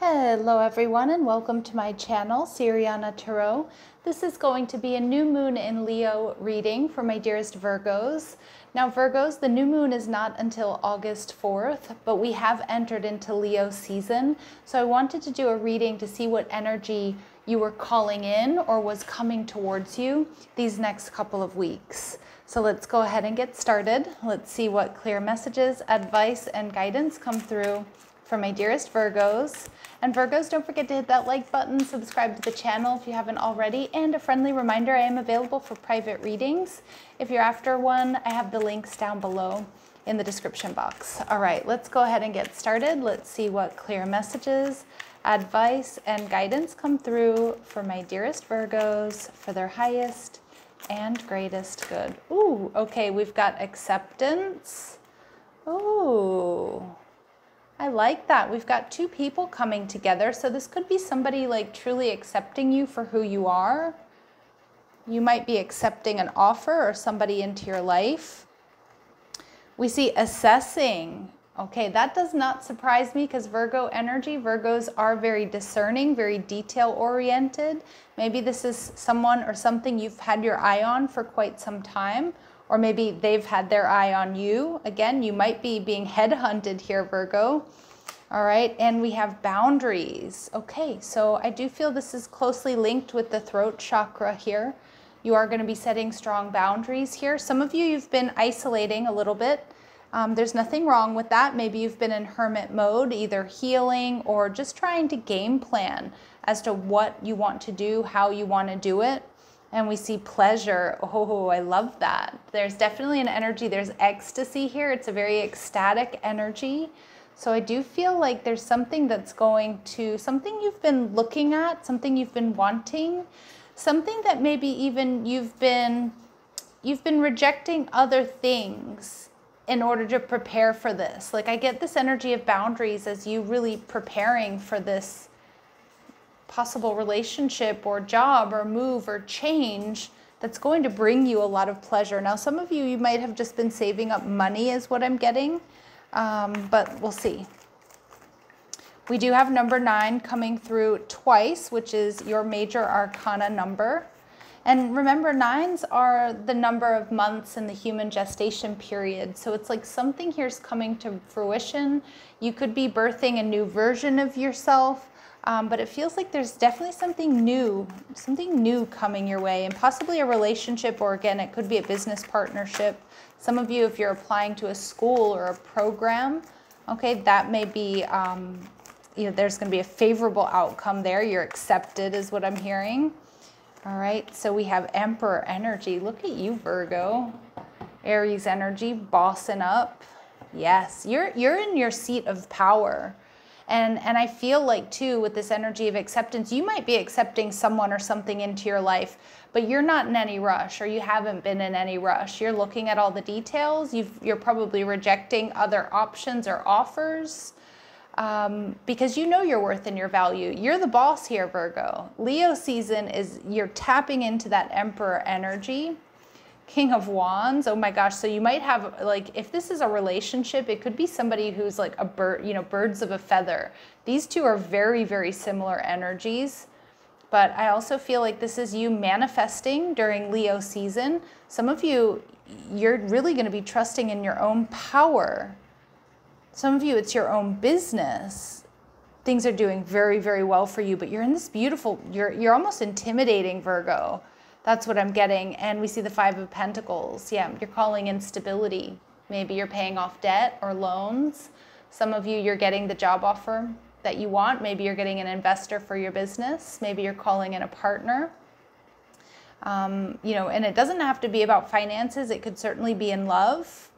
Hello everyone and welcome to my channel, Siriana Tarot. This is going to be a new moon in Leo reading for my dearest Virgos. Now Virgos, the new moon is not until August 4th, but we have entered into Leo season. So I wanted to do a reading to see what energy you were calling in or was coming towards you these next couple of weeks. So let's go ahead and get started. Let's see what clear messages, advice, and guidance come through for my dearest Virgos. And Virgos, don't forget to hit that like button, subscribe to the channel if you haven't already, and a friendly reminder, I am available for private readings. If you're after one, I have the links down below in the description box. All right, let's go ahead and get started. Let's see what clear messages, advice, and guidance come through for my dearest Virgos for their highest and greatest good. Ooh, okay, we've got acceptance. Ooh. I like that. We've got two people coming together. So this could be somebody like truly accepting you for who you are. You might be accepting an offer or somebody into your life. We see assessing. Okay, that does not surprise me because Virgo energy, Virgos are very discerning, very detail oriented. Maybe this is someone or something you've had your eye on for quite some time. Or maybe they've had their eye on you. Again, you might be being headhunted here, Virgo. All right, and we have boundaries. Okay, so I do feel this is closely linked with the throat chakra here. You are going to be setting strong boundaries here. Some of you, you've been isolating a little bit. There's nothing wrong with that. Maybe you've been in hermit mode, either healing or just trying to game plan as to what you want to do, how you want to do it. And we see pleasure. Oh, I love that. There's definitely an energy. There's ecstasy here. It's a very ecstatic energy. So I do feel like there's something that's going to, something you've been looking at, something you've been wanting, something that maybe even you've been rejecting other things in order to prepare for this. Like I get this energy of boundaries as you really preparing for this possible relationship or job or move or change that's going to bring you a lot of pleasure. Now, some of you, you might have just been saving up money is what I'm getting, but we'll see. We do have number 9 coming through twice, which is your major arcana number. And remember, 9s are the number of months in the human gestation period. So it's like something here's coming to fruition. You could be birthing a new version of yourself. But it feels like there's definitely something new coming your way, and possibly a relationship, or again, it could be a business partnership. Some of you, if you're applying to a school or a program, okay, that may be, you know, there's going to be a favorable outcome there. You're accepted is what I'm hearing. All right, so we have Emperor energy. Look at you, Virgo. Aries energy, bossing up. Yes, you're in your seat of power. And I feel like, too, with this energy of acceptance, you might be accepting someone or something into your life, but you're not in any rush, or you haven't been in any rush. You're looking at all the details. You're probably rejecting other options or offers because you know your worth and your value. You're the boss here, Virgo. Leo season is you're tapping into that Emperor energy. King of Wands, oh my gosh, so you might have, like, if this is a relationship, it could be somebody who's like a bird, you know, birds of a feather. These two are very, very similar energies, but I also feel like this is you manifesting during Leo season. Some of you, you're really going to be trusting in your own power. Some of you, it's your own business. Things are doing very, very well for you, but you're in this beautiful, you're almost intimidating, Virgo. That's what I'm getting. And we see the 5 of Pentacles. Yeah, you're calling in stability. Maybe you're paying off debt or loans. Some of you, you're getting the job offer that you want. Maybe you're getting an investor for your business. Maybe you're calling in a partner. You know, and it doesn't have to be about finances. It could certainly be in love.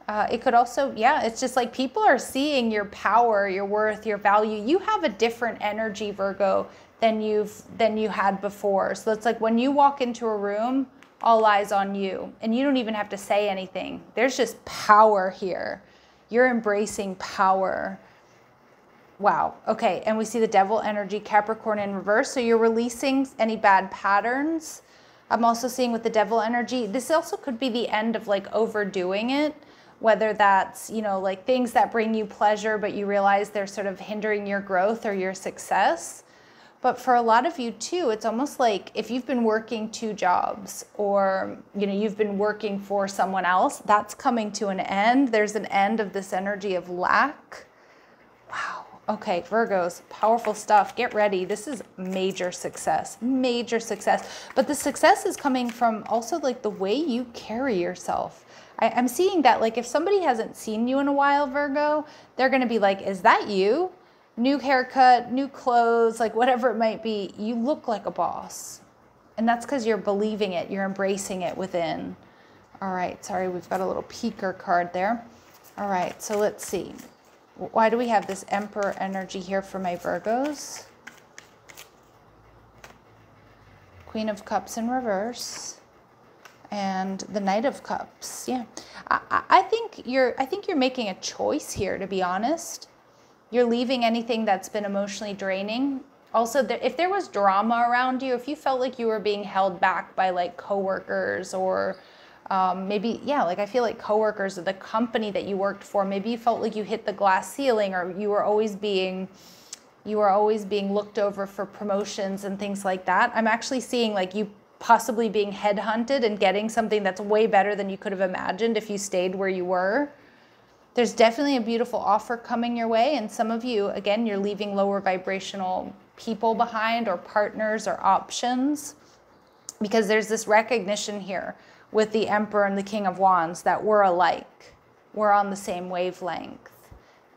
It could also, yeah, it's just like people are seeing your power, your worth, your value. You have a different energy, Virgo, than you had before. So it's like when you walk into a room, all eyes on you, and you don't even have to say anything. There's just power here. You're embracing power. Wow. Okay, and we see the Devil energy, Capricorn in reverse. So you're releasing any bad patterns. I'm also seeing with the Devil energy, this also could be the end of like overdoing it, whether that's, you know, like things that bring you pleasure, but you realize they're sort of hindering your growth or your success. But for a lot of you too, it's almost like if you've been working 2 jobs, or, you know, you've been working for someone else, that's coming to an end. There's an end of this energy of lack. Wow. Okay, Virgos, powerful stuff. Get ready. This is major success, major success. But the success is coming from also like the way you carry yourself. I'm seeing that, like, if somebody hasn't seen you in a while, Virgo, they're going to be like, is that you? New haircut, new clothes, like whatever it might be, you look like a boss. And that's because you're believing it, you're embracing it within. All right, sorry, we've got a little peeker card there. All right, so let's see. Why do we have this Emperor energy here for my Virgos? Queen of Cups in reverse. And the Knight of Cups. Yeah. I think you're making a choice here, to be honest. You're leaving anything that's been emotionally draining. Also, if there was drama around you, if you felt like you were being held back by like coworkers, or maybe, yeah, like I feel like coworkers or the company that you worked for, maybe you felt like you hit the glass ceiling, or you were always being looked over for promotions and things like that. I'm actually seeing like you possibly being headhunted and getting something that's way better than you could have imagined if you stayed where you were. There's definitely a beautiful offer coming your way. And some of you, again, you're leaving lower vibrational people behind, or partners, or options, because there's this recognition here with the Emperor and the King of Wands that we're alike. We're on the same wavelength.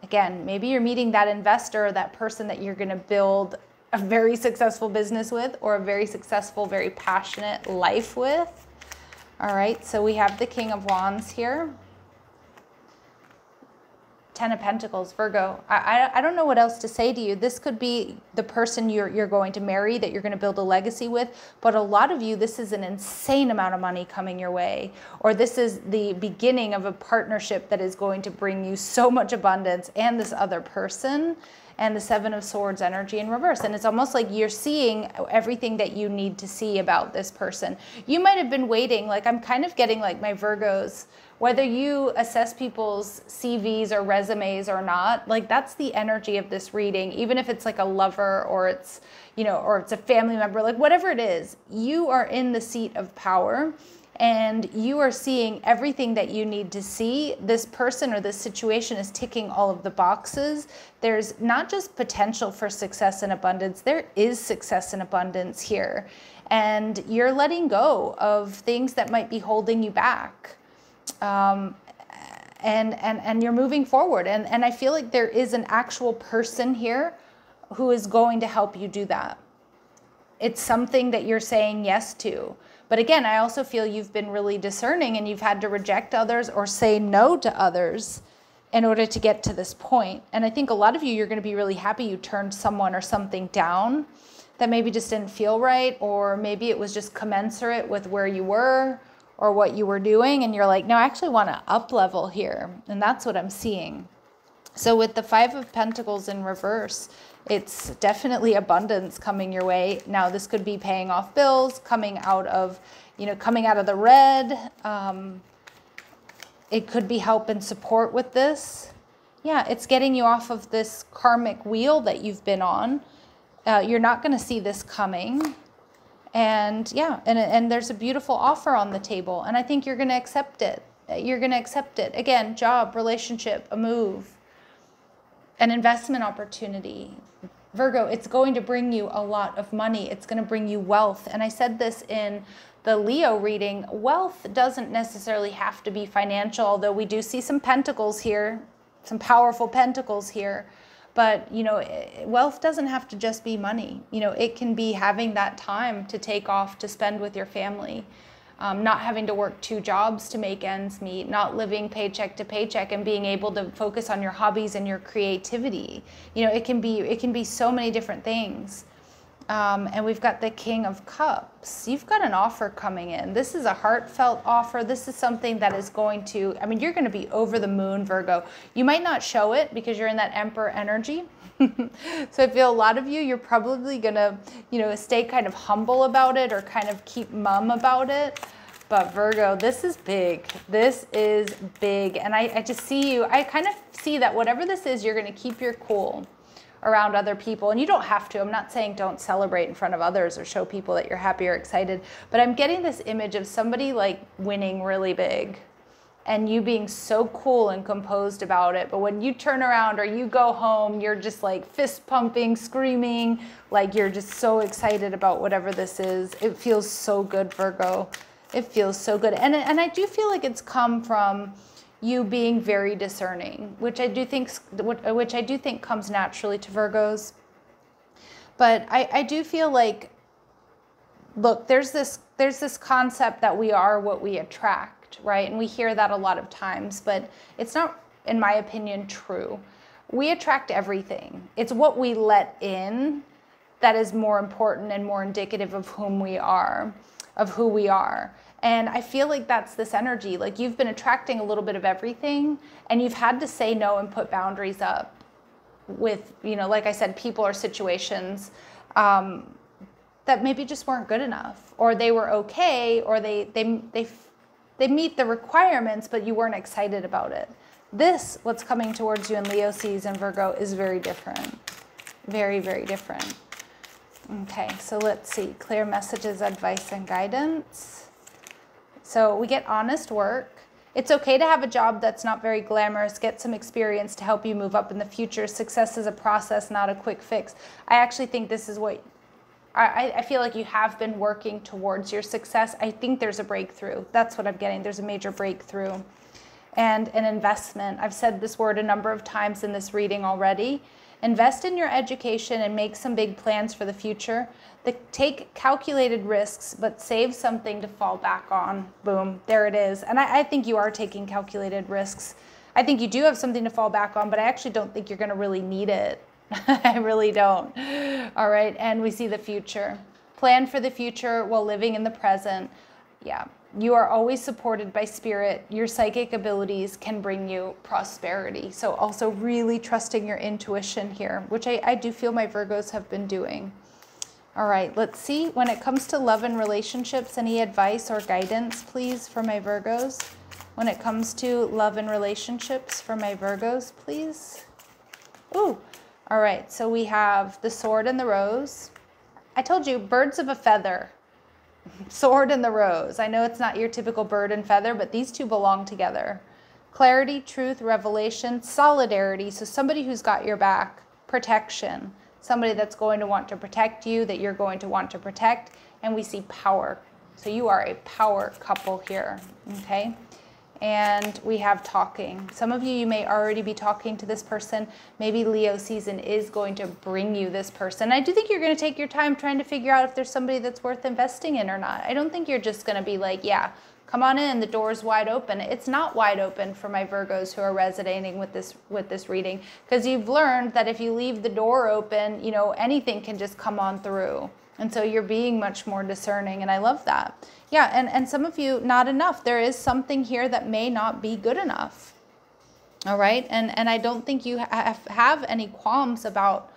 Again, maybe you're meeting that investor, or that person that you're going to build a very successful business with, or a very successful, very passionate life with. All right, so we have the King of Wands here. 10 of Pentacles, Virgo. I don't know what else to say to you. This could be the person you're going to marry, that you're going to build a legacy with. But a lot of you, this is an insane amount of money coming your way. Or this is the beginning of a partnership that is going to bring you so much abundance, and this other person. And the 7 of Swords energy in reverse. And it's almost like you're seeing everything that you need to see about this person. You might have been waiting, like I'm kind of getting like my Virgos, whether you assess people's CVs or resumes or not, like that's the energy of this reading. Even if it's like a lover, or it's, you know, or it's a family member, like whatever it is, you are in the seat of power. And you are seeing everything that you need to see. This person or this situation is ticking all of the boxes. There's not just potential for success and abundance, there is success and abundance here. And you're letting go of things that might be holding you back. And you're moving forward. And I feel like there is an actual person here who is going to help you do that. It's something that you're saying yes to. But again, I also feel you've been really discerning, and you've had to reject others or say no to others in order to get to this point. And I think a lot of you, you're going to be really happy you turned someone or something down that maybe just didn't feel right, or maybe it was just commensurate with where you were or what you were doing. And you're like, no, I actually want to up level here. And that's what I'm seeing. So with the 5 of Pentacles in reverse, it's definitely abundance coming your way. Now, this could be paying off bills, coming out of the red. It could be help and support with this. Yeah, it's getting you off of this karmic wheel that you've been on. You're not going to see this coming. And yeah, and there's a beautiful offer on the table. And I think you're going to accept it. You're going to accept it. Again, job, relationship, a move, an investment opportunity. Virgo, it's going to bring you a lot of money. It's going to bring you wealth. And I said this in the Leo reading, wealth doesn't necessarily have to be financial, although we do see some pentacles here, some powerful pentacles here. But, you know, wealth doesn't have to just be money. You know, it can be having that time to take off to spend with your family. Not having to work 2 jobs to make ends meet, not living paycheck to paycheck, and being able to focus on your hobbies and your creativity. You know, it can be so many different things. And we've got the King of Cups. You've got an offer coming in. This is a heartfelt offer. This is something that is going to, I mean, you're going to be over the moon, Virgo. You might not show it because you're in that Emperor energy. So I feel a lot of you, you're probably going to, you know, stay kind of humble about it, or kind of keep mum about it. But Virgo, this is big. This is big. And I just see you, I kind of see that whatever this is, you're going to keep your cool around other people. And you don't have to. I'm not saying don't celebrate in front of others or show people that you're happy or excited. But I'm getting this image of somebody like winning really big and you being so cool and composed about it. But when you turn around or you go home, you're just like fist pumping, screaming, like you're just so excited about whatever this is. It feels so good, Virgo. It feels so good. And I do feel like it's come from you being very discerning, which I do think comes naturally to Virgos. But I do feel like, look, there's this concept that we are what we attract, right? And we hear that a lot of times, but it's not, in my opinion, true. We attract everything. It's what we let in that is more important and more indicative of whom we are, of who we are. And I feel like that's this energy. Like you've been attracting a little bit of everything and you've had to say no and put boundaries up with, you know, like I said, people or situations that maybe just weren't good enough, or they were okay, or they meet the requirements, but you weren't excited about it. This, what's coming towards you in Leo season, Virgo, is very different. Very, very different. Okay, so let's see. Clear messages, advice, and guidance. So we get honest work. It's okay to have a job that's not very glamorous. Get some experience to help you move up in the future. Success is a process, not a quick fix. I actually think this is what I feel like you have been working towards your success. I think there's a breakthrough. That's what I'm getting. There's a major breakthrough. And an investment. I've said this word a number of times in this reading already. Invest in your education and make some big plans for the future. Take calculated risks, but save something to fall back on. Boom, there it is. And I think you are taking calculated risks. I think you do have something to fall back on, but I actually don't think you're going to really need it. I really don't. All right, and we see the future. Plan for the future while living in the present. Yeah, you are always supported by spirit. Your psychic abilities can bring you prosperity. So also really trusting your intuition here, which I do feel my Virgos have been doing. All right, let's see. When it comes to love and relationships, any advice or guidance, please, for my Virgos? When it comes to love and relationships for my Virgos, please. Ooh, all right. So we have the sword and the rose. I told you, birds of a feather. Sword and the rose. I know it's not your typical bird and feather, but these two belong together. Clarity, truth, revelation, solidarity. So somebody who's got your back, protection. Somebody that's going to want to protect you, that you're going to want to protect. And we see power. So you are a power couple here, okay? And we have talking. Some of you may already be talking to this person. Maybe Leo season is going to bring you this person. I do think you're going to take your time trying to figure out if there's somebody that's worth investing in or not. I don't think you're just going to be like, yeah, come on in, the door's wide open. It's not wide open for my Virgos who are resonating with this reading, because you've learned that if you leave the door open, you know, anything can just come on through. And so you're being much more discerning, and I love that. Yeah, and some of you, not enough. There is something here that may not be good enough. All right, and I don't think you have any qualms about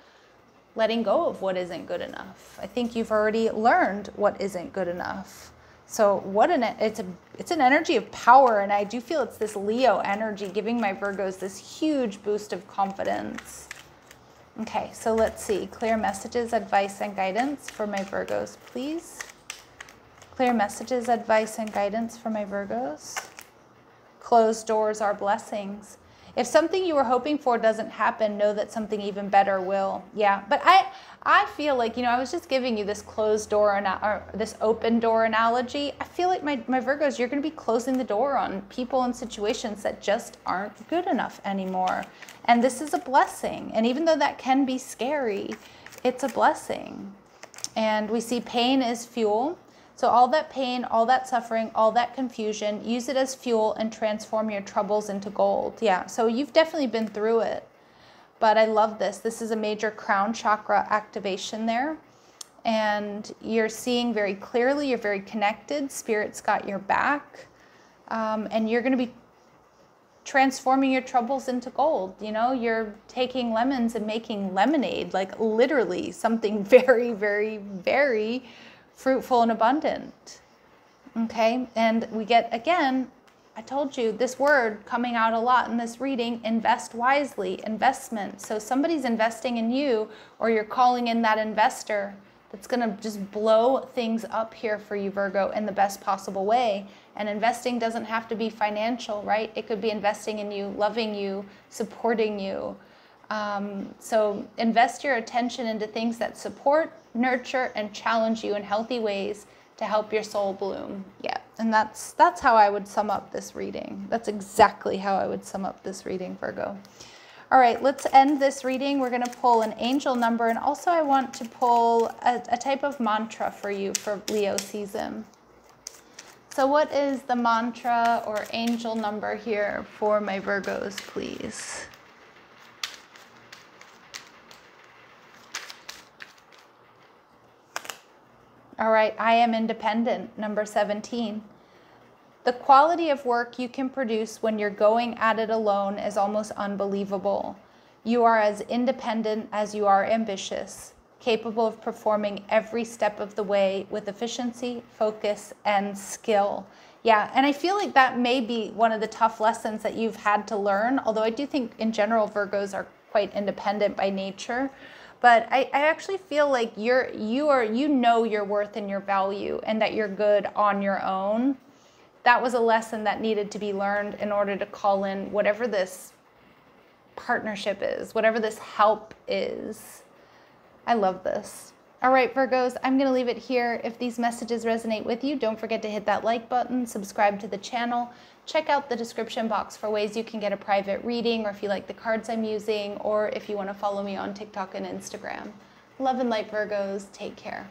letting go of what isn't good enough. I think you've already learned what isn't good enough. So it's an energy of power, and I do feel it's this Leo energy giving my Virgos this huge boost of confidence. Okay, so let's see. Clear messages, advice, and guidance for my Virgos, please. Clear messages, advice, and guidance for my Virgos. Closed doors are blessings. If something you were hoping for doesn't happen, know that something even better will. Yeah, but I feel like, you know, I was just giving you this closed door or this open door analogy. I feel like my Virgos, you're going to be closing the door on people and situations that just aren't good enough anymore. And this is a blessing. And even though that can be scary, it's a blessing. And we see pain is fuel. So all that pain, all that suffering, all that confusion, use it as fuel and transform your troubles into gold. Yeah, so you've definitely been through it. But I love this. This is a major crown chakra activation there. And you're seeing very clearly, you're very connected. Spirit's got your back. And you're going to be transforming your troubles into gold. You know, you're taking lemons and making lemonade, like literally something very, very, very fruitful and abundant. Okay, and we get, again, I told you this word coming out a lot in this reading, invest wisely, investment. So somebody's investing in you, or you're calling in that investor that's going to just blow things up here for you, Virgo, in the best possible way. And investing doesn't have to be financial, right? It could be investing in you, loving you, supporting you. So invest your attention into things that support, nurture, and challenge you in healthy ways to help your soul bloom. Yeah, and that's how I would sum up this reading. That's exactly how I would sum up this reading, Virgo. All right, let's end this reading. We're going to pull an angel number, and also I want to pull a type of mantra for you for Leo season. So what is the mantra or angel number here for my Virgos, please? All right, I am independent, number 17. The quality of work you can produce when you're going at it alone is almost unbelievable. You are as independent as you are ambitious, capable of performing every step of the way with efficiency, focus, and skill. Yeah, and I feel like that may be one of the tough lessons that you've had to learn, although I do think in general Virgos are quite independent by nature. But I actually feel like you know your worth and your value, and that you're good on your own. That was a lesson that needed to be learned in order to call in whatever this partnership is, whatever this help is. I love this. All right, Virgos, I'm going to leave it here. If these messages resonate with you, don't forget to hit that like button, subscribe to the channel, check out the description box for ways you can get a private reading, or if you like the cards I'm using, or if you want to follow me on TikTok and Instagram. Love and light, Virgos. Take care.